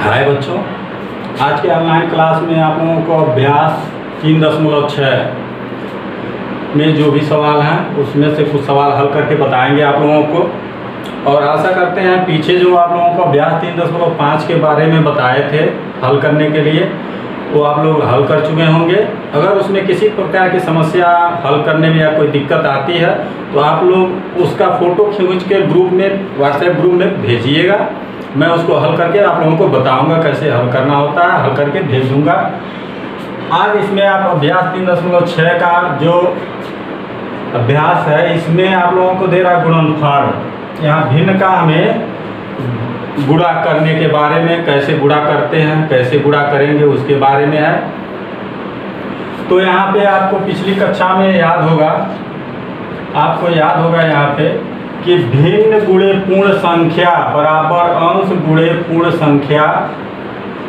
हाय बच्चों, आज के ऑनलाइन क्लास में आप लोगों को अभ्यास 3.6 में जो भी सवाल हैं उसमें से कुछ सवाल हल करके बताएंगे आप लोगों को। और आशा करते हैं पीछे जो आप लोगों को अभ्यास 3.5 के बारे में बताए थे हल करने के लिए वो आप लोग हल कर चुके होंगे। अगर उसमें किसी प्रकार की समस्या हल करने में या कोई दिक्कत आती है तो आप लोग उसका फ़ोटो खींच के ग्रुप में व्हाट्सएप ग्रुप में भेजिएगा। मैं उसको हल करके आप लोगों को बताऊंगा कैसे हल करना होता है, हल करके भेज दूंगा। आज इसमें आप अभ्यास 3.6 का जो अभ्यास है इसमें आप लोगों को दे रहा है गुणनफल। यहाँ भिन्न का हमें गुणा करने के बारे में, कैसे गुणा करते हैं, कैसे गुणा करेंगे उसके बारे में है। तो यहाँ पे आपको पिछली कक्षा में याद होगा, यहाँ पे कि भिन्न गुणे पूर्ण संख्या बराबर अंश गुणे पूर्ण संख्या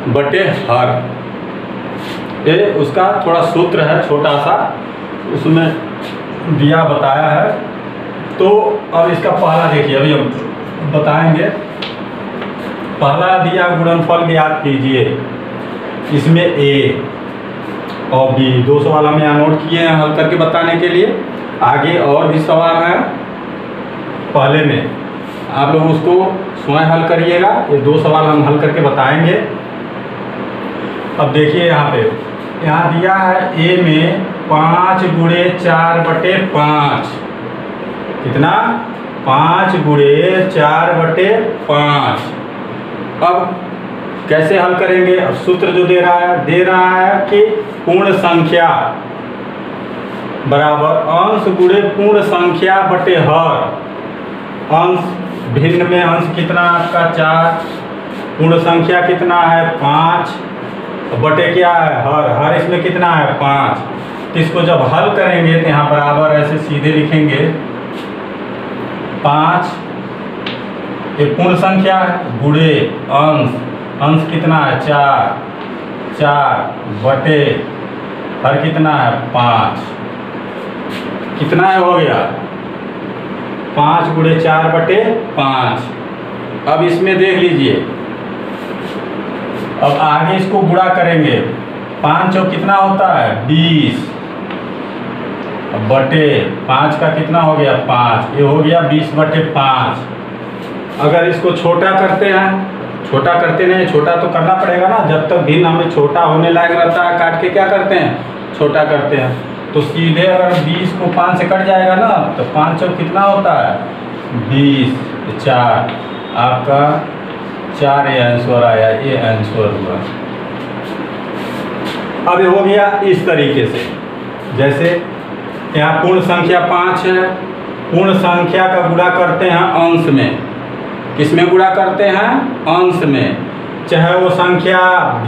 बटे हर। ये उसका थोड़ा सूत्र है छोटा सा, उसमें दिया बताया है। तो अब इसका पहला देखिए, अभी हम बताएंगे। पहला दिया गुणनफल ज्ञात कीजिए, इसमें ए और बी दो सवाल हम यहाँ नोट किए हैं हल करके बताने के लिए। आगे और भी सवाल हैं, पहले में आप लोग उसको स्वयं हल करिएगा। ये दो सवाल हम हल करके बताएंगे। अब देखिए यहाँ दिया है ए में 5 गुणे 4 बटे 5। कितना? 5 गुणे 4 बटे 5। अब कैसे हल करेंगे? अब सूत्र जो दे रहा है कि पूर्ण संख्या बराबर अंश गुणे पूर्ण संख्या बटे हर। अंश भिन्न में अंश कितना आपका 4, पूर्ण संख्या कितना है 5, बटे क्या है हर इसमें कितना है 5। तो इसको जब हल करेंगे तो यहाँ बराबर ऐसे सीधे लिखेंगे 5 ये पूर्ण संख्या है गुणे अंश कितना है 4 बटे हर कितना है 5। कितना है हो गया 5 गुणे 4 बटे 5। अब इसमें देख लीजिए, अब आगे इसको गुणा करेंगे। 5 और कितना होता है 20 बटे 5 का कितना हो गया 5, ये हो गया 20 बटे 5। अगर इसको छोटा करते हैं, छोटा करते नहीं, छोटा तो करना पड़ेगा ना, जब तक भिन्न हमें छोटा होने लायक रहता है काट के क्या करते हैं छोटा करते हैं। तो सीधे अगर 20 को 5 से कट जाएगा ना तो 5 और कितना होता है 20, 4 आपका 4 ये आंसर आया, ये आंसर हुआ। अब ये हो गया इस तरीके से, जैसे यहाँ पूर्ण संख्या 5 है, पूर्ण संख्या का गुणा करते हैं अंश में। किसमें गुणा करते हैं? अंश में। चाहे वो संख्या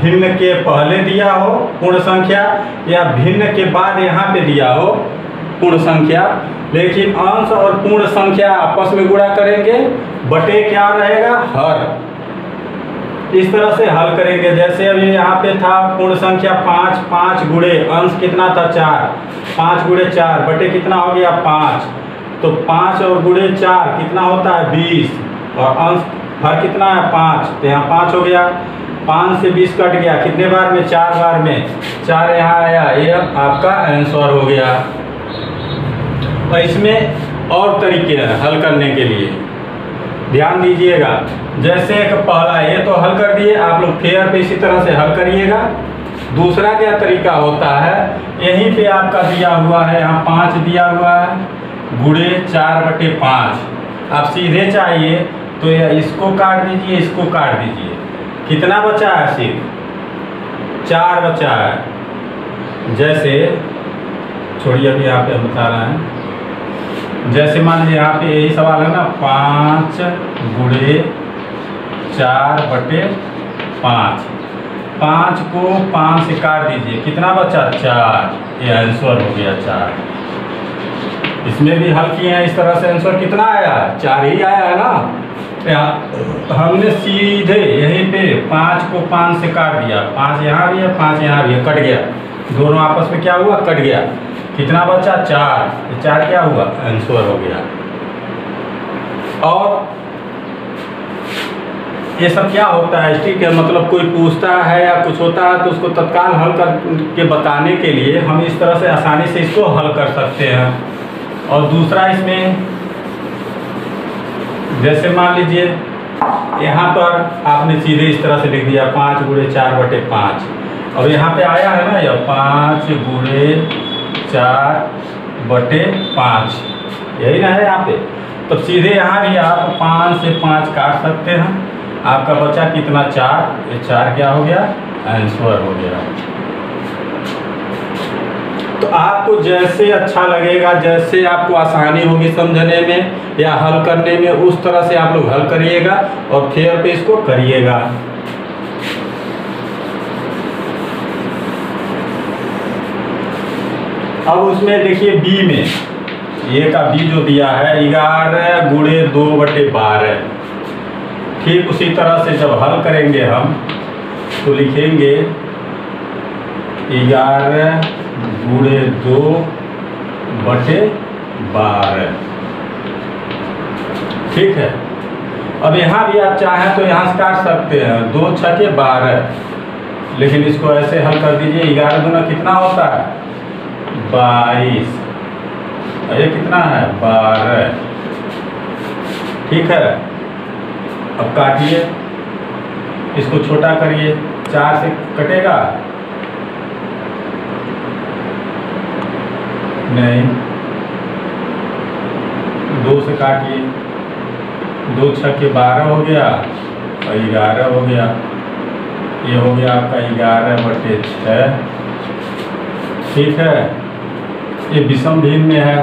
भिन्न के पहले दिया हो पूर्ण संख्या या भिन्न के बाद यहाँ पे दिया हो पूर्ण संख्या, लेकिन अंश और पूर्ण संख्या आपस में गुणा करेंगे, बटे क्या रहेगा हर। इस तरह से हल करेंगे। जैसे अभी यहाँ पे था पूर्ण संख्या 5 गुणे अंश कितना था 4, 5 गुणे 4 बटे कितना हो गया 5। तो 5 और गुणे 4 कितना होता है 20 और अंश हर कितना है 5, तो यहाँ 5 हो गया। 5 से 20 कट गया, कितने बार में 4 बार में, 4 यहाँ आया, ये आपका आंसर हो गया। और इसमें और तरीके हैं हल करने के लिए, ध्यान दीजिएगा। जैसे एक पहला ये तो हल कर दिए आप लोग, फेयर पे इसी तरह से हल करिएगा। दूसरा क्या तरीका होता है, यहीं पे आपका दिया हुआ है, यहाँ 5 दिया हुआ है गुणे 4 बटे 5। आप सीधे चाहिए तो इसको काट दीजिए, इसको काट दीजिए। कितना बचा है? सिर्फ 4 बचा है। जैसे छोड़िए, अभी यहाँ पे हम बता रहे हैं। जैसे मान लीजिए यहाँ पे यही सवाल है ना, 5 गुणे 4 बटे 5। 5 को 5 से काट दीजिए, कितना बचा 4, ये आंसर हो गया 4। इसमें भी हल किए हैं इस तरह से, आंसर कितना आया 4 ही आया है ना। हमने सीधे यहीं पे 5 को 5 से काट दिया, 5 यहाँ भी है 5 यहाँ भी है, कट गया, दोनों आपस में क्या हुआ कट गया। कितना बचा 4, 4 क्या हुआ आंसर हो गया। और ये सब क्या होता है, ठीक है, मतलब कोई पूछता है या कुछ होता है तो उसको तत्काल हल करके बताने के लिए हम इस तरह से आसानी से इसको हल कर सकते हैं। और दूसरा इसमें जैसे मान लीजिए यहाँ पर आपने सीधे इस तरह से लिख दिया 5 × 4/5। अब यहाँ पे आया है ना यह 5 × 4/5, यही ना है यहाँ पे। तो सीधे यहाँ भी आप 5 से 5 काट सकते हैं, आपका बचा कितना 4, ये 4 क्या हो गया, आंसर हो गया। तो आपको जैसे अच्छा लगेगा, जैसे आपको आसानी होगी समझने में या हल करने में, उस तरह से आप लोग हल करिएगा और फेयर पे इसको करिएगा। अब उसमें देखिए बी में, ये का बी जो दिया है 11 × 2/12। ठीक उसी तरह से जब हल करेंगे हम तो लिखेंगे 11 × 2/12। ठीक है। अब यहाँ भी आप चाहें तो यहाँ से काट सकते हैं, 2 × 6 = 12, लेकिन इसको ऐसे हल कर दीजिए। 11 दूना कितना होता है, 22, ये कितना है, 12। ठीक है। अब काटिए, इसको छोटा करिए, 4 से कटेगा नहीं, 2 से काटिए, 2 × 6 = 12 हो गया और 11 हो गया। ये हो गया आपका 11/6। ठीक है। ये विषम भिन्न में है।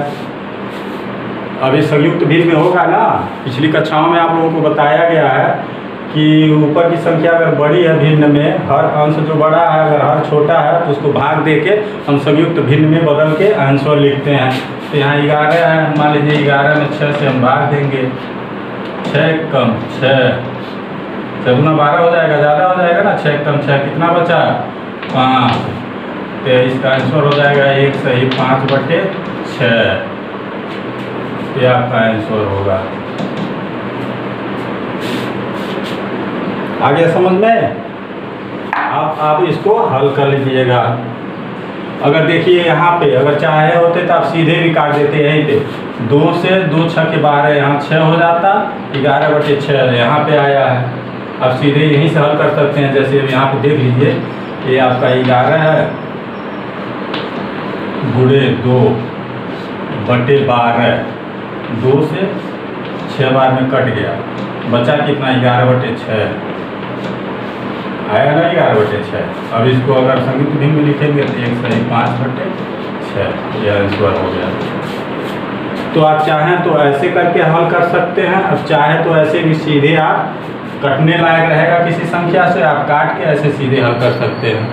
अब ये संयुक्त भिन्न में होगा ना, पिछली कक्षाओं में आप लोगों को बताया गया है कि ऊपर की संख्या अगर बड़ी है भिन्न में, हर अंश जो बड़ा है अगर हर छोटा है तो उसको भाग देके हम संयुक्त भिन्न में बदल के आंसर लिखते हैं। तो यहाँ 11 है, मान लीजिए 11 में 6 से हम भाग देंगे, 6 कम 6, 6 दूना 12 हो जाएगा, ज़्यादा हो जाएगा ना, 6 कम 6 कितना बचा, 5। तो इसका आंसर हो जाएगा 1 सही 5/6। ये आपका आंसर होगा। आ गया समझ में? आप इसको हल कर लीजिएगा। अगर देखिए यहाँ पे अगर चाहे होते तो आप सीधे भी काट देते यहीं पे, 2 से 2 × 6 = 12, यहाँ 6 हो जाता, 11/6 यहाँ पे आया है। आप सीधे यहीं से हल कर सकते हैं। जैसे यहाँ पे देख लीजिए, ये आपका 11 है × 2/12, 2 से 6 बार में कट गया, बचा कितना, 11/6 आया ना, 11/6। अब इसको अगर संयुक्त भिन्न में लिखेंगे तो 1 सही 5/6, यह आंसर हो गया। तो आप चाहें तो ऐसे करके हल कर सकते हैं, अब चाहें तो ऐसे भी सीधे आप कटने लायक रहेगा किसी संख्या से, आप काट के ऐसे सीधे हल कर सकते हैं।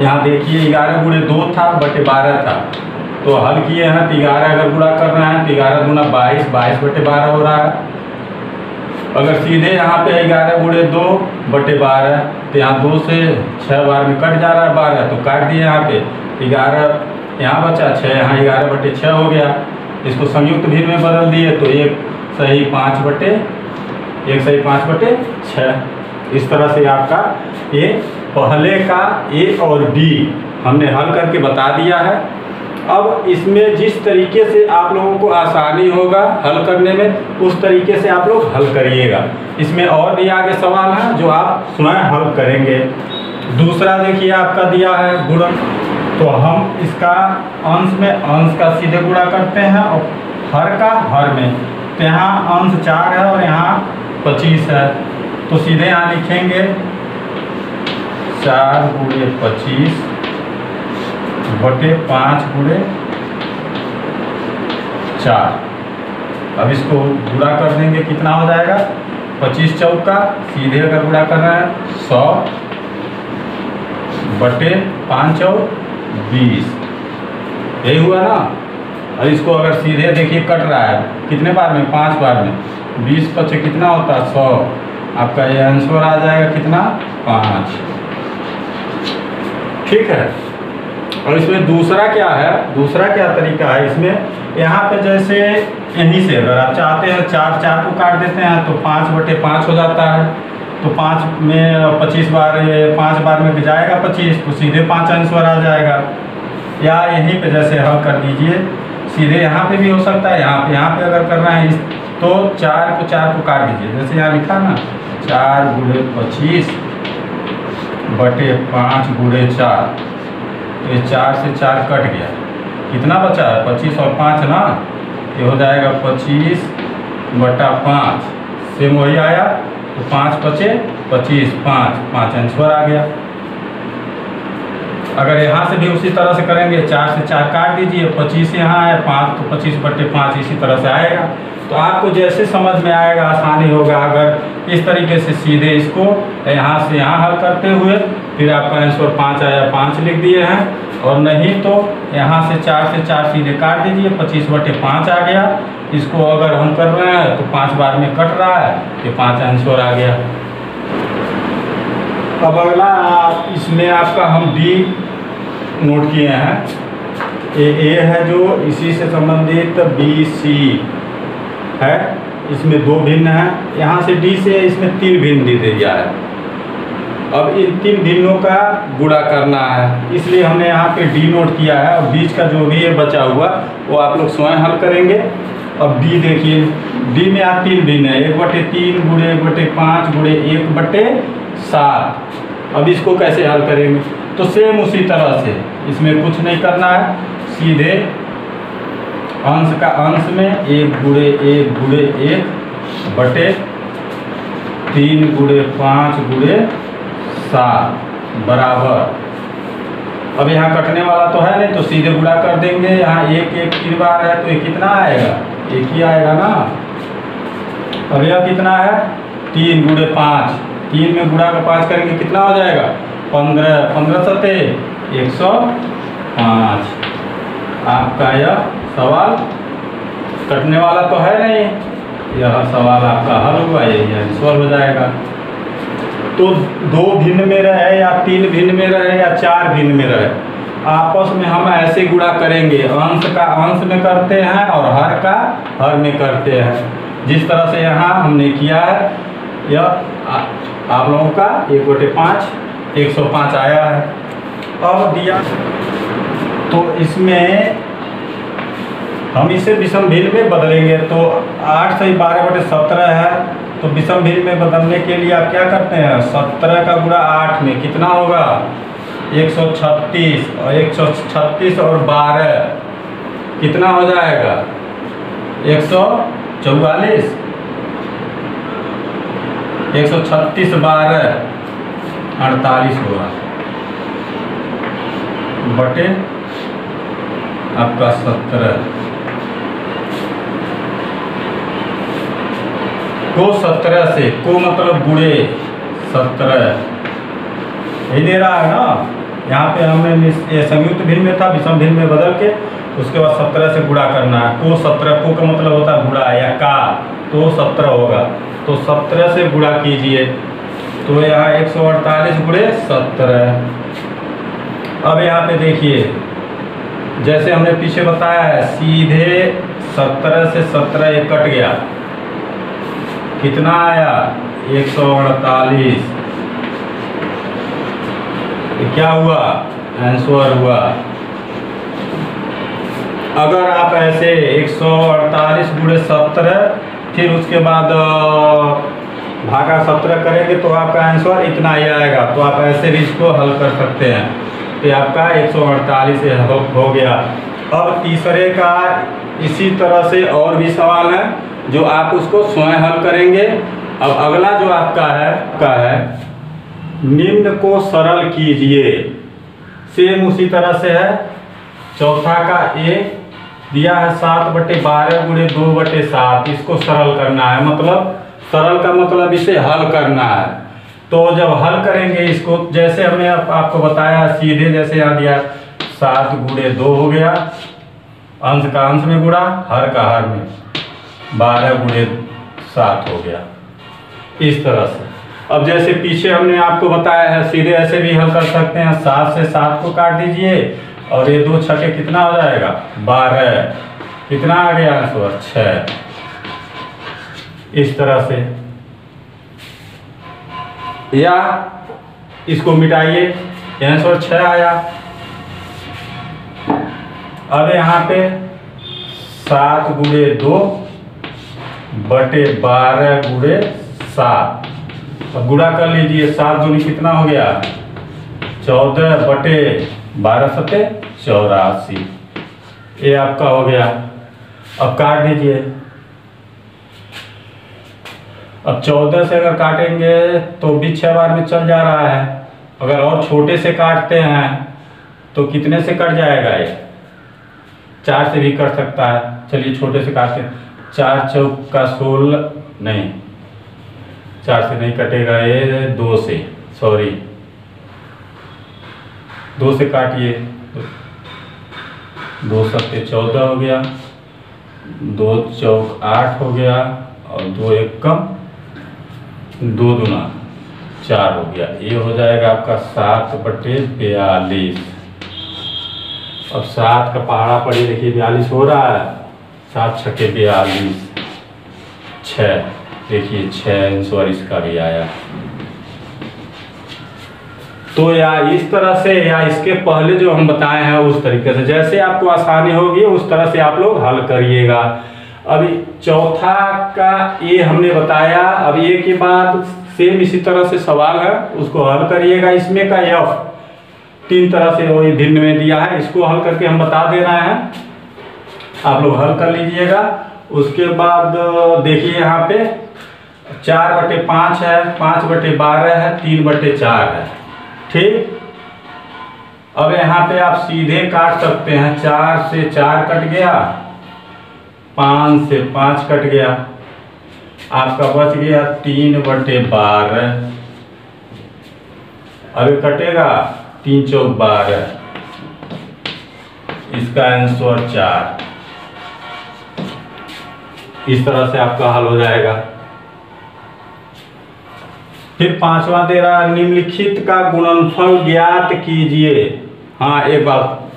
यहाँ देखिए 11 × 2 था, 12 था, तो हल किए हैं तो 11 अगर गुणा कर रहे हैं तो 11 दूना 22, 22/12 हो रहा है। अगर सीधे यहाँ पे 11 × 2/12, तो यहाँ 2 से 6 बार में कट जा रहा है 12, तो काट दिए यहाँ पे, 11 यहाँ बचा, 6 यहाँ 11/6 हो गया। इसको संयुक्त भिन्न में बदल दिए तो 1 सही 5/6। इस तरह से आपका ये पहले का ए और बी हमने हल करके बता दिया है। अब इसमें जिस तरीके से आप लोगों को आसानी होगा हल करने में, उस तरीके से आप लोग हल करिएगा। इसमें और भी आगे सवाल हैं जो आप स्वयं हल करेंगे। दूसरा देखिए आपका दिया है गुणन, तो हम इसका अंश में अंश का सीधे गुणा करते हैं और हर का हर में। तो यहाँ अंश 4 है और यहाँ 25 है, तो सीधे यहाँ लिखेंगे 4 × 25 / 5 × 4। अब इसको गुणा कर देंगे, कितना हो जाएगा, 25 चौका, सीधे अगर गुणा कर रहे हैं 100 / 5 और 20, यही हुआ ना। और इसको अगर सीधे देखिए कट रहा है कितने बार में, 5 बार में, 20 × 5 कितना होता है, 100। आपका ये आंसर आ जाएगा कितना, 5। ठीक है। और इसमें दूसरा क्या है, दूसरा क्या तरीका है इसमें, यहाँ पे जैसे यहीं से अगर आप चाहते हैं 4 को काट देते हैं तो 5/5 हो जाता है। तो 5 में 25 बार 5 बार में जाएगा 25, तो सीधे 5 आंसर आ जाएगा। या यहीं पे जैसे हल कर दीजिए, सीधे यहाँ पे भी हो सकता है, यहाँ पे अगर करना है तो 4 को काट दीजिए, जैसे यहाँ लिखा ना 4 गुणे 25 बटे 5 गुणे 4, तो ये 4 से 4 कट गया, कितना बचा है 25 और 5 ना, ये हो जाएगा 25 बटा 5, सेम वही आया, तो 5 बचे 25, 5 आंसर आ गया। अगर यहाँ से भी उसी तरह से करेंगे, 4 से 4 काट दीजिए, 25 यहाँ है 5, तो 25 बटे 5 इसी तरह से आएगा। तो आपको जैसे समझ में आएगा आसानी होगा। अगर इस तरीके से सीधे इसको यहाँ से यहाँ हल करते हुए फिर आपका आंसर 5 आया, 5 लिख दिए हैं, और नहीं तो यहाँ से 4 सीधे काट दीजिए, 25 बटे 5 आ गया। इसको अगर हम कर रहे हैं तो 5 बार में कट रहा है, तो 5 आंसर आ गया। अब अगला इसमें आपका हम डी नोट किए हैं, ए है जो इसी से संबंधित बी सी है, इसमें 2 भिन्न है, यहाँ से डी से इसमें 3 भिन्न दे दिया है। अब इन 3 भिन्नों का गुणा करना है, इसलिए हमने यहाँ पे डी नोट किया है, और बीच का जो भी है बचा हुआ वो आप लोग स्वयं हल करेंगे। अब डी देखिए, डी में आप 3 भिन्न है, 1/3 गुणे 1/5 गुणे 1/7। अब इसको कैसे हल करेंगे, तो सेम उसी तरह से इसमें कुछ नहीं करना है, सीधे अंश का अंश में 1 गुणे 1 गुणे 1 बटे 3 गुणे 5 गुणे 7 बराबर। अब यहाँ कटने वाला तो है नहीं, तो सीधे गुणा कर देंगे। यहाँ 1 3 बार है, तो ये कितना आएगा, 1 ही आएगा ना। अब यह कितना है 3 गुणे 5, 3 में गुणा का 5 करेंगे कितना हो जाएगा 15, 15 सते 105। आपका यह सवाल कटने वाला तो है नहीं, यह सवाल आपका हल हुआ, यही आंसर हो जाएगा। तो 2 भिन्न में रहे या 3 भिन्न में रहे या 4 भिन्न में रहे, आपस में हम ऐसे गुणा करेंगे, अंश का अंश में करते हैं और हर का हर में करते हैं। जिस तरह से यहाँ हमने किया है, यह आप लोगों का 1/5 105 आया है। अब दिया तो इसमें हम इसे विषम भिन्न में बदलेंगे, तो 8 से 12/17 है, तो विषम भिन्न में बदलने के लिए आप क्या करते हैं, 17 का गुणा 8 में कितना होगा 136, और 136 और 12 कितना हो जाएगा 144, 136 12 48 होगा बटे आपका 17। को 17 से, को मतलब गुणे 17 यही दे रहा है ना। यहाँ पे हमने ये संयुक्त भिन्न में था, विषम भिन्न में बदल के उसके बाद 17 से गुणा करना है। को 17, को का मतलब होता है गुणा या का, तो 17 होगा, तो 17 से गुणा कीजिए, तो यहाँ 148 गुणे 17। अब यहाँ पे देखिए जैसे हमने पीछे बताया है, सीधे 17 से 17 ये कट गया, कितना आया 148, क्या हुआ आंसर हुआ। अगर आप ऐसे 148 गुणे 17 फिर उसके बाद भागा 17 करेंगे तो आपका आंसर इतना ही आएगा, तो आप ऐसे भी इसको हल कर सकते हैं। तो आपका 148 हो गया। अब तीसरे का इसी तरह से और भी सवाल है जो आप उसको स्वयं हल करेंगे। अब अगला जो आपका है निम्न को सरल कीजिए, सेम उसी तरह से है। चौथा का ए दिया है 7/12 गुणे 2/7, इसको सरल करना है, मतलब सरल का मतलब इसे हल करना है। तो जब हल करेंगे इसको, जैसे हमने आपको बताया सीधे, जैसे यहाँ दिया 7 गुणे 2 हो गया, अंश का अंश में गुणा हर का हर में, 12 गुणे 7 हो गया, इस तरह से। अब जैसे पीछे हमने आपको बताया है, सीधे ऐसे भी हल कर सकते हैं। 7 से 7 को काट दीजिए और ये 2 छके कितना हो जाएगा 12, कितना आ गया आंसर 6, इस तरह से। या इसको मिटाइए, आंसर 6 आया। अब यहाँ पे 7 गुणे 2 बटे 12 गुणे 7। अब गुणा कर लीजिए, 7 दूनी कितना हो गया 14 बटे 12 सत्ते 84। ये आपका हो गया। अब काट दीजिए। अब 14 से अगर काटेंगे तो भी 6 बार में चल जा रहा है। अगर और छोटे से काटते हैं तो कितने से कट जाएगा ये, 4 से भी कट सकता है। चलिए छोटे से काटते हैं। 4 चौका 16, नहीं 4 से नहीं कटेगा ये, 2 से, सॉरी 2 से काटिए। 2 सत्ते 14 हो गया, 2 चौक 8 हो गया और 2 एक कम 2 दूना 4 हो गया। ये हो जाएगा आपका 7 बटे 42। अब 7 का पहाड़ा पड़ी, देखिए 42 हो रहा है। 7 छक्के 42, 6, देखिए 6 आंसर इसका भी आया। तो या इस तरह से या इसके पहले जो हम बताए हैं उस तरीके से, जैसे आपको आसानी होगी उस तरह से आप लोग हल करिएगा। अभी चौथा का ये हमने बताया। अब ये के बाद सेम इसी तरह से सवाल है, उसको हल करिएगा। इसमें का एफ 3 तरह से वही भिन्न में दिया है, इसको हल करके हम बता दे रहे हैं, आप लोग हल कर लीजिएगा। उसके बाद देखिए यहाँ पे 4 बटे 5 है, 5 बटे 12 है, 3 बटे 4 है, ठीक। अब यहाँ पे आप सीधे काट सकते हैं। 4 से 4 कट गया, 5 से 5 कट गया, आपका बच गया 3 बटे 12। अब कटेगा 3 चौक 12, इसका आंसर 4। इस तरह से आपका हल हो जाएगा। फिर 5वां दे रहा, निम्नलिखित का गुणनफल ज्ञात कीजिए। हाँ एक बात,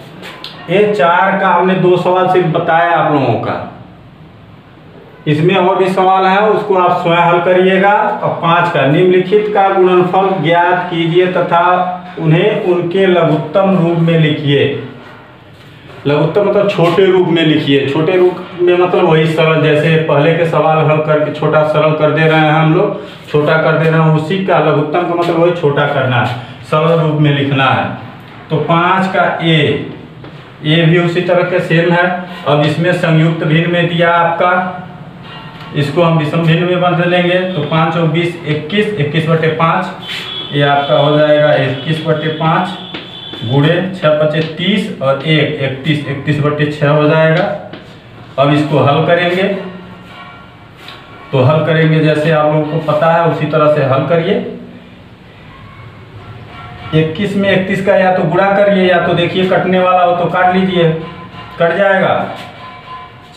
ये 4 का हमने 2 सवाल सिर्फ बताया आप लोगों का, इसमें और भी सवाल है, उसको आप स्वयं हल करिएगा। और 5 का निम्नलिखित का गुणनफल ज्ञात कीजिए तथा उन्हें उनके लघुत्तम रूप में लिखिए। लघुत्तम मतलब छोटे रूप में लिखिए। छोटे रूप में मतलब वही सरल, जैसे पहले के सवाल हल करके छोटा सरल कर दे रहे हैं हम लोग, छोटा कर दे रहे हैं, उसी का लघुत्तम का मतलब वही छोटा करना है, सरल रूप में लिखना है। तो 5 का ए भी उसी तरह के सेम है। अब इसमें संयुक्त भिन्न में दिया आपका, इसको हम विषम भिन्न में बदलेंगे। तो 5 और 20 21, 21 बटे 5, ये आपका हो जाएगा 21 बटे 5 गुणे 6 बचे 30 और 1 31, 31 बटे 6 हो जाएगा। अब इसको हल करेंगे, तो हल करेंगे जैसे आप लोगों को पता है उसी तरह से हल करिए। 21 में 31 का या तो गुणा करिए या तो देखिए कटने वाला हो तो काट लीजिए, कट जाएगा।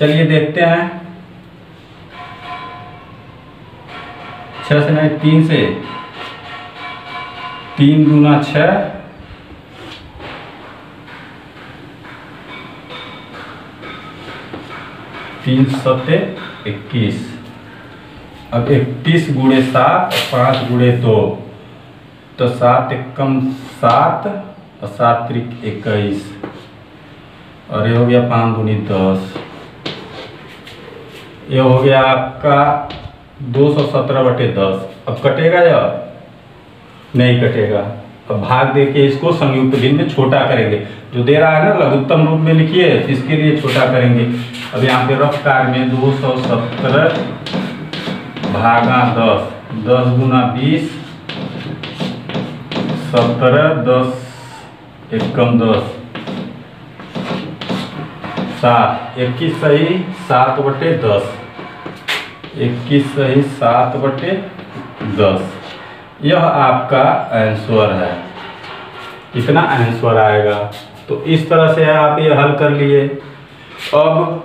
चलिए देखते हैं। 6 से नहीं 3 से, 3 दूना 6, 3 सत्ते 21। अब 31 गुणे 7, 5 गुणे 2, तो 7 एकम 7 और 7 त्रिक 21, और ये हो गया 5 दूनी 10। ये हो गया आपका 217 बटे 10। अब कटेगा या नहीं कटेगा। अब भाग देके इसको संयुक्त भिन्न में छोटा करेंगे, जो दे रहा है ना लघुत्तम रूप में लिखिए, इसके लिए छोटा करेंगे। अब यहाँ पे रफ कार में 217 भागा 10, 10 गुना 20, 17, 10 एकम 10, 7, 21 सही 7 बटे 10, 21 सही 7 बटे 10। यह आपका आंसर है, इतना आंसर आएगा। तो इस तरह से आप ये हल कर लिए। अब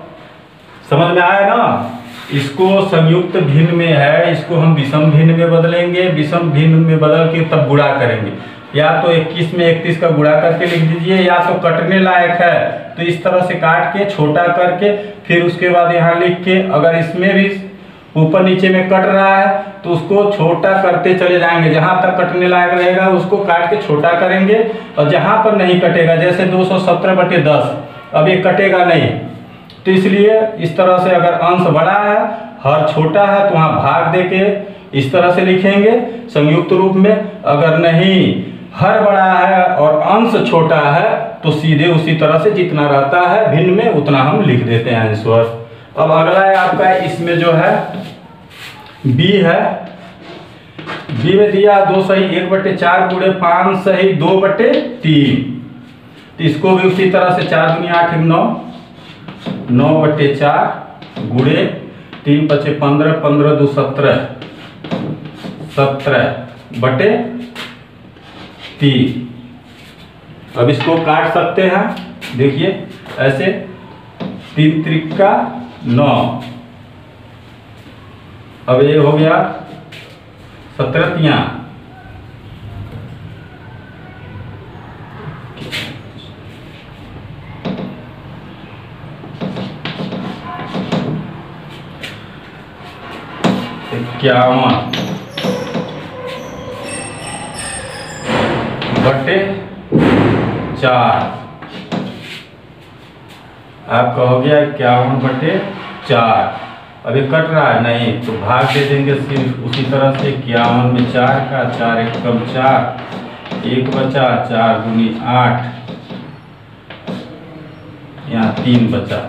समझ में आया ना, इसको संयुक्त भिन्न में है, इसको हम विषम भिन्न में बदलेंगे, विषम भिन्न में बदल के तब गुणा करेंगे। या तो 21 में 31 का गुणा करके लिख दीजिए, या तो कटने लायक है तो इस तरह से काट के छोटा करके फिर उसके बाद यहाँ लिख के, अगर इसमें भी ऊपर नीचे में कट रहा है तो उसको छोटा करते चले जाएंगे, जहां तक कटने लायक रहेगा उसको काट के छोटा करेंगे, और जहां पर नहीं कटेगा, जैसे 270/10 अब ये कटेगा नहीं, तो इसलिए इस तरह से अगर अंश बड़ा है हर छोटा है तो वहाँ भाग दे के इस तरह से लिखेंगे संयुक्त रूप में। अगर नहीं हर बड़ा है और अंश छोटा है तो सीधे उसी तरह से जितना रहता है भिन्न में उतना हम लिख देते हैं आंसर। अब अगला है आपका, इसमें जो है बी है, बी में दिया 2 सही 1/4 गुणे 5 सही 2/3, तो इसको भी उसी तरह से 4 दूनी 8 9 9/4 गुणे 3 × 5 = 15 15 2 17 17/3। अब इसको काट सकते हैं, देखिए ऐसे 3 त्रिका 9, अब ये हो गया 17 तिया 51/4, आपका हो गया 51/4। अब ये कट रहा है नहीं तो भाग दे देंगे सिर्फ उसी तरह से 51 में 4 का 4 1 कम 4 1 बचा 4 दूनी 8, यहाँ 3 बचा,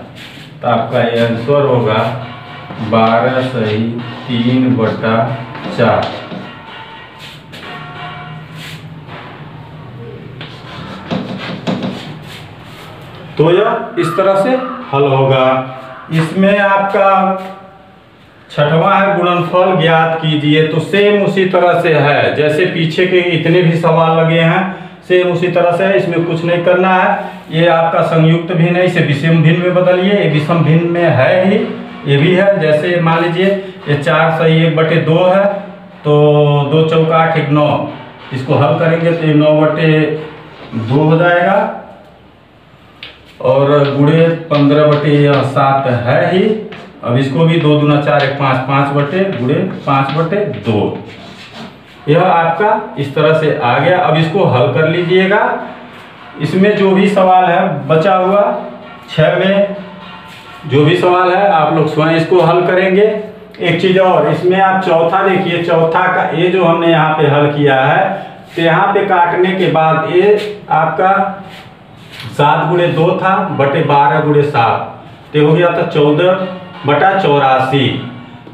तो आपका ये आंसर होगा 12 सही 3/4। तो यह इस तरह से हल होगा। इसमें आपका छठवां है गुणनफल ज्ञात कीजिए, तो सेम उसी तरह से है जैसे पीछे के इतने भी सवाल लगे हैं, सेम उसी तरह से है, इसमें कुछ नहीं करना है। ये आपका संयुक्त भिन्न है, इसे विषम भिन्न में बदलिए, ये विषम भिन्न में है ही, ये भी है। जैसे मान लीजिए ये 4 सही 1/2 है, तो 2 चौका 8 1 9, इसको हल करेंगे तो ये 9/2 हो जाएगा, और गुणे 15/7 है ही। अब इसको भी 2 दूना 4 1 5 5/5 यह आपका इस तरह से आ गया। अब इसको हल कर लीजिएगा। इसमें जो भी सवाल है बचा हुआ 6 में जो भी सवाल है आप लोग स्वयं इसको हल करेंगे। एक चीज और, इसमें आप चौथा देखिए, चौथा का ये जो हमने यहाँ पे हल किया है, तो यहाँ पे काटने के बाद ये आपका 7/2 था बटे 12/7, तो हो गया था 14/84।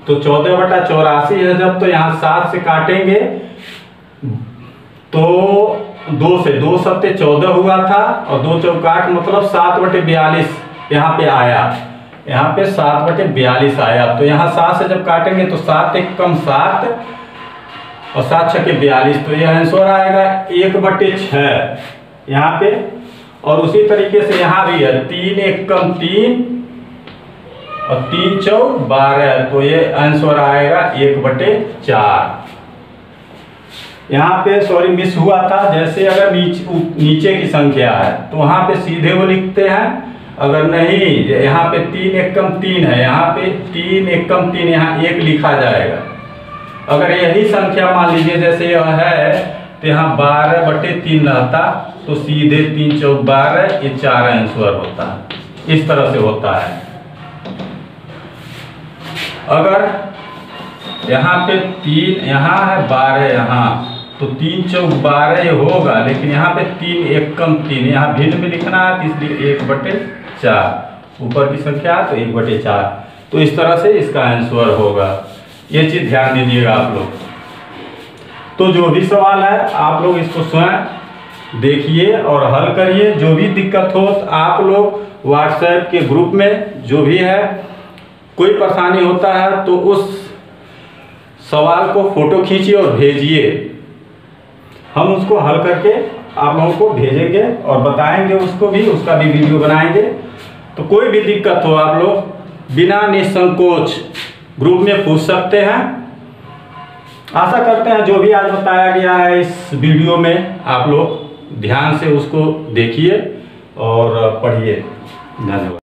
तो 14/84 है जब, तो यहाँ 7 से काटेंगे तो 2 से 2 सत्ते 14 हुआ था, और 2 चौका 8 मतलब 7/42 यहाँ पे आया, यहाँ पे 7/42 आया। तो यहाँ 7 से जब काटेंगे तो 7 1 कम 7 और 7 6 के 42, तो यह आंसर आएगा 1/6 यहाँ पे। और उसी तरीके से यहाँ भी है 3 1 कम 3 और 3 चौक 12, तो ये आंसर आएगा 1/4। यहाँ पे सॉरी मिस हुआ था, जैसे अगर नीचे की संख्या है तो वहाँ पे सीधे वो लिखते हैं, अगर नहीं यहाँ पे 3 1 कम 3 है, यहाँ पे 3 1 कम 3 यहाँ 1 लिखा जाएगा। अगर यही संख्या मान लीजिए जैसे यह है तो यहाँ 12/3 रहता, तो सीधे 3 चौक 12 ये 4 आंसर होता है। इस तरह से होता है। अगर यहाँ पे 3 यहाँ है 12 यहाँ, तो 3 चौक 12 ये होगा, लेकिन यहाँ पे 3 1 कम 3 यहाँ भिन्न में लिखना है, इसलिए 1/4 ऊपर की संख्या तो 1/4। तो इस तरह से इसका आंसर होगा। ये चीज ध्यान दीजिएगा आप लोग। तो जो भी सवाल है आप लोग इसको स्वयं देखिए और हल करिए। जो भी दिक्कत हो तो आप लोग व्हाट्सएप के ग्रुप में जो भी है, कोई परेशानी होता है तो उस सवाल को फोटो खींचिए और भेजिए, हम उसको हल करके आप लोगों को भेजेंगे और बताएंगे उसको भी, उसका भी वीडियो बनाएंगे। तो कोई भी दिक्कत हो आप लोग बिना निसंकोच ग्रुप में पूछ सकते हैं। आशा करते हैं जो भी आज बताया गया है इस वीडियो में आप लोग ध्यान से उसको देखिए और पढ़िए। धन्यवाद।